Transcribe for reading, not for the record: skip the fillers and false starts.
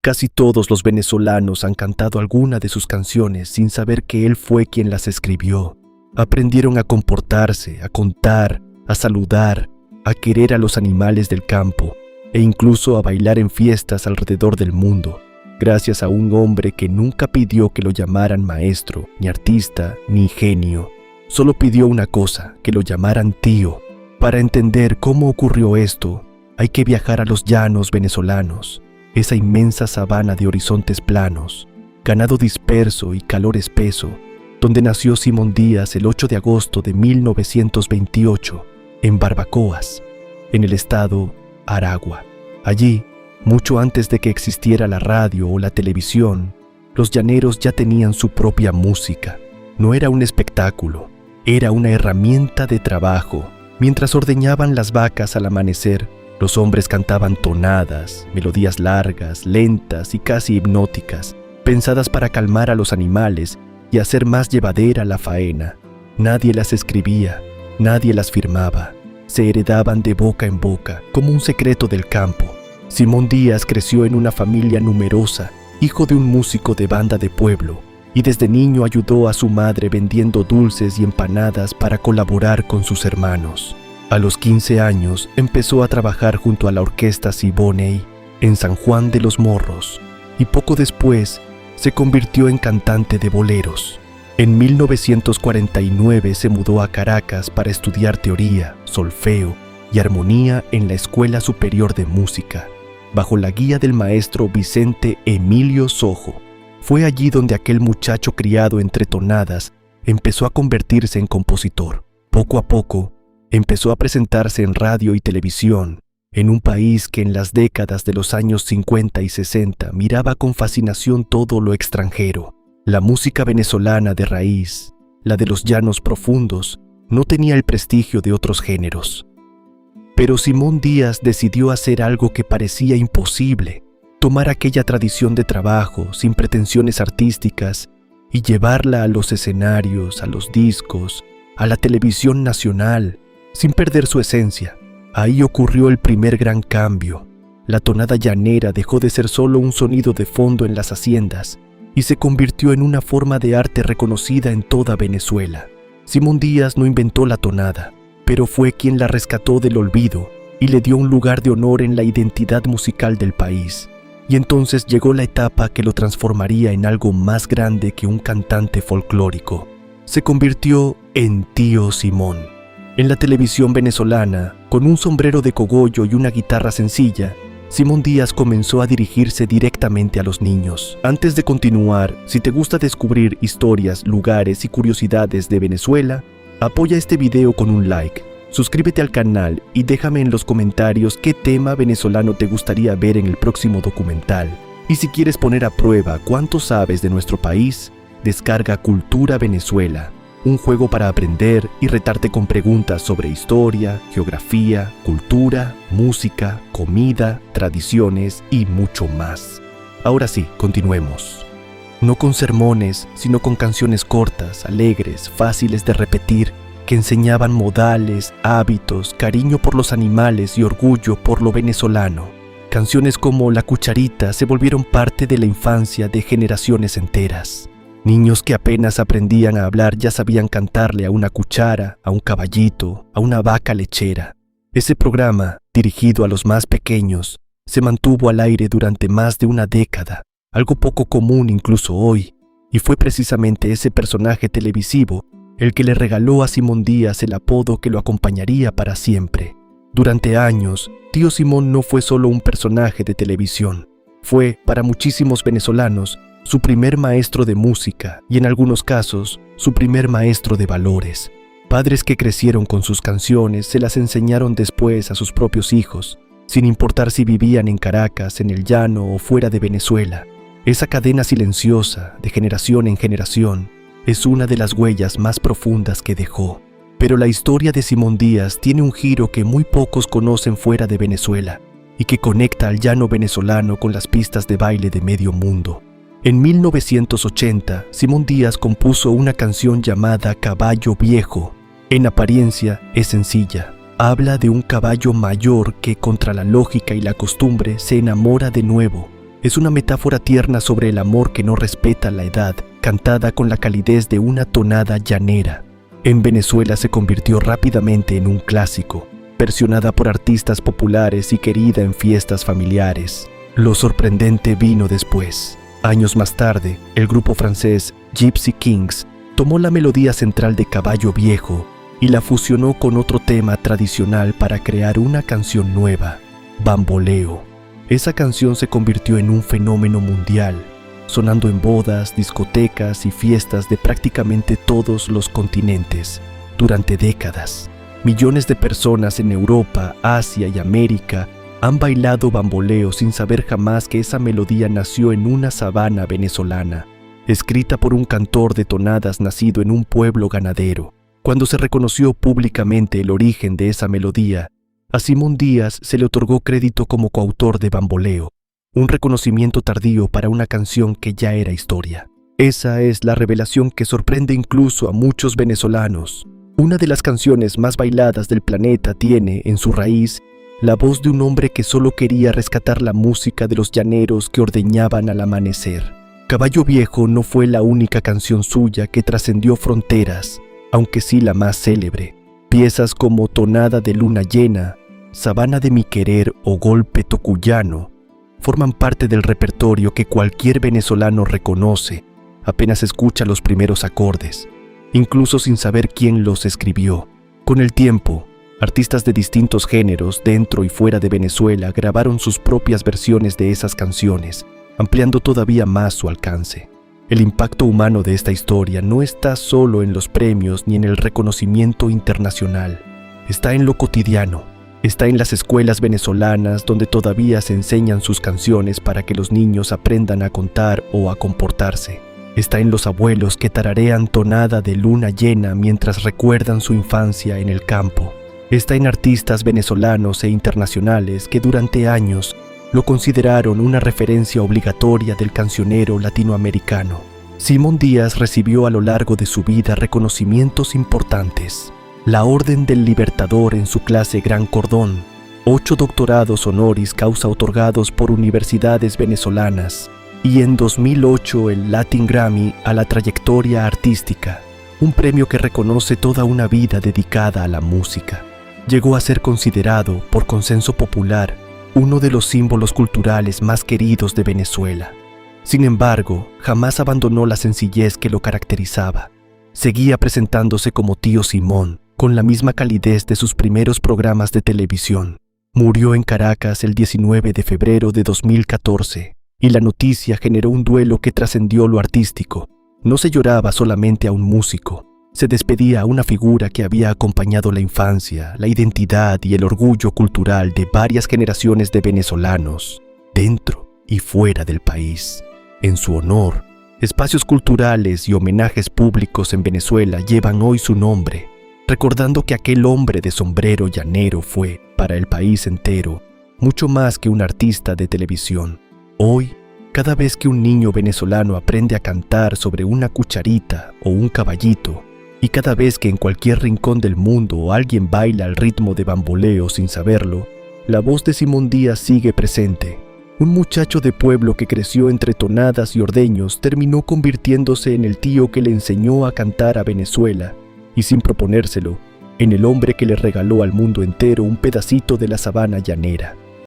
Casi todos los venezolanos han cantado alguna de sus canciones sin saber que él fue quien las escribió. Aprendieron a comportarse, a contar, a saludar, a querer a los animales del campo e incluso a bailar en fiestas alrededor del mundo, gracias a un hombre que nunca pidió que lo llamaran maestro, ni artista, ni genio. Solo pidió una cosa, que lo llamaran tío. Para entender cómo ocurrió esto, hay que viajar a los llanos venezolanos, esa inmensa sabana de horizontes planos, ganado disperso y calor espeso, donde nació Simón Díaz el 8 de agosto de 1928, en Barbacoas, en el estado Aragua. Allí, mucho antes de que existiera la radio o la televisión, los llaneros ya tenían su propia música. No era un espectáculo, era una herramienta de trabajo. Mientras ordeñaban las vacas al amanecer, los hombres cantaban tonadas, melodías largas, lentas y casi hipnóticas, pensadas para calmar a los animales y hacer más llevadera la faena. Nadie las escribía, nadie las firmaba. Se heredaban de boca en boca, como un secreto del campo. Simón Díaz creció en una familia numerosa, hijo de un músico de banda de pueblo, y desde niño ayudó a su madre vendiendo dulces y empanadas para colaborar con sus hermanos. A los 15 años empezó a trabajar junto a la orquesta Siboney en San Juan de los Morros, y poco después se convirtió en cantante de boleros. En 1949 se mudó a Caracas para estudiar teoría, solfeo y armonía en la Escuela Superior de Música, bajo la guía del maestro Vicente Emilio Sojo. Fue allí donde aquel muchacho criado entre tonadas empezó a convertirse en compositor. Poco a poco, empezó a presentarse en radio y televisión, en un país que en las décadas de los años 50 y 60 miraba con fascinación todo lo extranjero. La música venezolana de raíz, la de los llanos profundos, no tenía el prestigio de otros géneros. Pero Simón Díaz decidió hacer algo que parecía imposible: tomar aquella tradición de trabajo sin pretensiones artísticas y llevarla a los escenarios, a los discos, a la televisión nacional, sin perder su esencia. Ahí ocurrió el primer gran cambio. La tonada llanera dejó de ser solo un sonido de fondo en las haciendas y se convirtió en una forma de arte reconocida en toda Venezuela. Simón Díaz no inventó la tonada, pero fue quien la rescató del olvido y le dio un lugar de honor en la identidad musical del país. Y entonces llegó la etapa que lo transformaría en algo más grande que un cantante folclórico. Se convirtió en Tío Simón. En la televisión venezolana, con un sombrero de cogollo y una guitarra sencilla, Simón Díaz comenzó a dirigirse directamente a los niños. Antes de continuar, si te gusta descubrir historias, lugares y curiosidades de Venezuela, apoya este video con un like, suscríbete al canal y déjame en los comentarios qué tema venezolano te gustaría ver en el próximo documental. Y si quieres poner a prueba cuánto sabes de nuestro país, descarga Cultura Venezuela, un juego para aprender y retarte con preguntas sobre historia, geografía, cultura, música, comida, tradiciones y mucho más. Ahora sí, continuemos. No con sermones, sino con canciones cortas, alegres, fáciles de repetir, que enseñaban modales, hábitos, cariño por los animales y orgullo por lo venezolano. Canciones como La Cucharita se volvieron parte de la infancia de generaciones enteras. Niños que apenas aprendían a hablar ya sabían cantarle a una cuchara, a un caballito, a una vaca lechera. Ese programa, dirigido a los más pequeños, se mantuvo al aire durante más de una década, algo poco común incluso hoy, y fue precisamente ese personaje televisivo el que le regaló a Simón Díaz el apodo que lo acompañaría para siempre. Durante años, Tío Simón no fue solo un personaje de televisión, fue, para muchísimos venezolanos, su primer maestro de música y en algunos casos, su primer maestro de valores. Padres que crecieron con sus canciones se las enseñaron después a sus propios hijos, sin importar si vivían en Caracas, en el llano o fuera de Venezuela. Esa cadena silenciosa, de generación en generación, es una de las huellas más profundas que dejó. Pero la historia de Simón Díaz tiene un giro que muy pocos conocen fuera de Venezuela y que conecta al llano venezolano con las pistas de baile de medio mundo. En 1980, Simón Díaz compuso una canción llamada Caballo Viejo. En apariencia es sencilla. Habla de un caballo mayor que, contra la lógica y la costumbre, se enamora de nuevo Es una metáfora tierna sobre el amor que no respeta la edad, cantada con la calidez de una tonada llanera. En Venezuela se convirtió rápidamente en un clásico, versionada por artistas populares y querida en fiestas familiares. Lo sorprendente vino después. Años más tarde, el grupo francés Gypsy Kings tomó la melodía central de Caballo Viejo y la fusionó con otro tema tradicional para crear una canción nueva, Bamboleo. Esa canción se convirtió en un fenómeno mundial, sonando en bodas, discotecas y fiestas de prácticamente todos los continentes durante décadas. Millones de personas en Europa, Asia y América han bailado bamboleo sin saber jamás que esa melodía nació en una sabana venezolana, escrita por un cantor de tonadas nacido en un pueblo ganadero. Cuando se reconoció públicamente el origen de esa melodía, a Simón Díaz se le otorgó crédito como coautor de Bamboleo, un reconocimiento tardío para una canción que ya era historia. Esa es la revelación que sorprende incluso a muchos venezolanos. Una de las canciones más bailadas del planeta tiene, en su raíz, la voz de un hombre que solo quería rescatar la música de los llaneros que ordeñaban al amanecer. Caballo Viejo no fue la única canción suya que trascendió fronteras, aunque sí la más célebre. Piezas como Tonada de Luna Llena, Sabana de mi Querer o Golpe Tocuyano forman parte del repertorio que cualquier venezolano reconoce apenas escucha los primeros acordes, incluso sin saber quién los escribió. Con el tiempo, artistas de distintos géneros dentro y fuera de Venezuela grabaron sus propias versiones de esas canciones, ampliando todavía más su alcance. El impacto humano de esta historia no está solo en los premios ni en el reconocimiento internacional. Está en lo cotidiano. Está en las escuelas venezolanas donde todavía se enseñan sus canciones para que los niños aprendan a contar o a comportarse. Está en los abuelos que tararean Tonada de Luna Llena mientras recuerdan su infancia en el campo. Está en artistas venezolanos e internacionales que durante años lo consideraron una referencia obligatoria del cancionero latinoamericano. Simón Díaz recibió a lo largo de su vida reconocimientos importantes. La Orden del Libertador en su clase Gran Cordón, 8 doctorados honoris causa otorgados por universidades venezolanas y en 2008 el Latin Grammy a la trayectoria artística, un premio que reconoce toda una vida dedicada a la música. Llegó a ser considerado, por consenso popular, uno de los símbolos culturales más queridos de Venezuela. Sin embargo, jamás abandonó la sencillez que lo caracterizaba. Seguía presentándose como Tío Simón, con la misma calidez de sus primeros programas de televisión. Murió en Caracas el 19 de febrero de 2014, y la noticia generó un duelo que trascendió lo artístico. No se lloraba solamente a un músico, se despedía a una figura que había acompañado la infancia, la identidad y el orgullo cultural de varias generaciones de venezolanos, dentro y fuera del país. En su honor, espacios culturales y homenajes públicos en Venezuela llevan hoy su nombre, recordando que aquel hombre de sombrero llanero fue, para el país entero, mucho más que un artista de televisión. Hoy, cada vez que un niño venezolano aprende a cantar sobre una cucharita o un caballito, y cada vez que en cualquier rincón del mundo alguien baila al ritmo de bamboleo sin saberlo, la voz de Simón Díaz sigue presente. Un muchacho de pueblo que creció entre tonadas y ordeños terminó convirtiéndose en el tío que le enseñó a cantar a Venezuela, y sin proponérselo, en el hombre que le regaló al mundo entero un pedacito de la sabana llanera.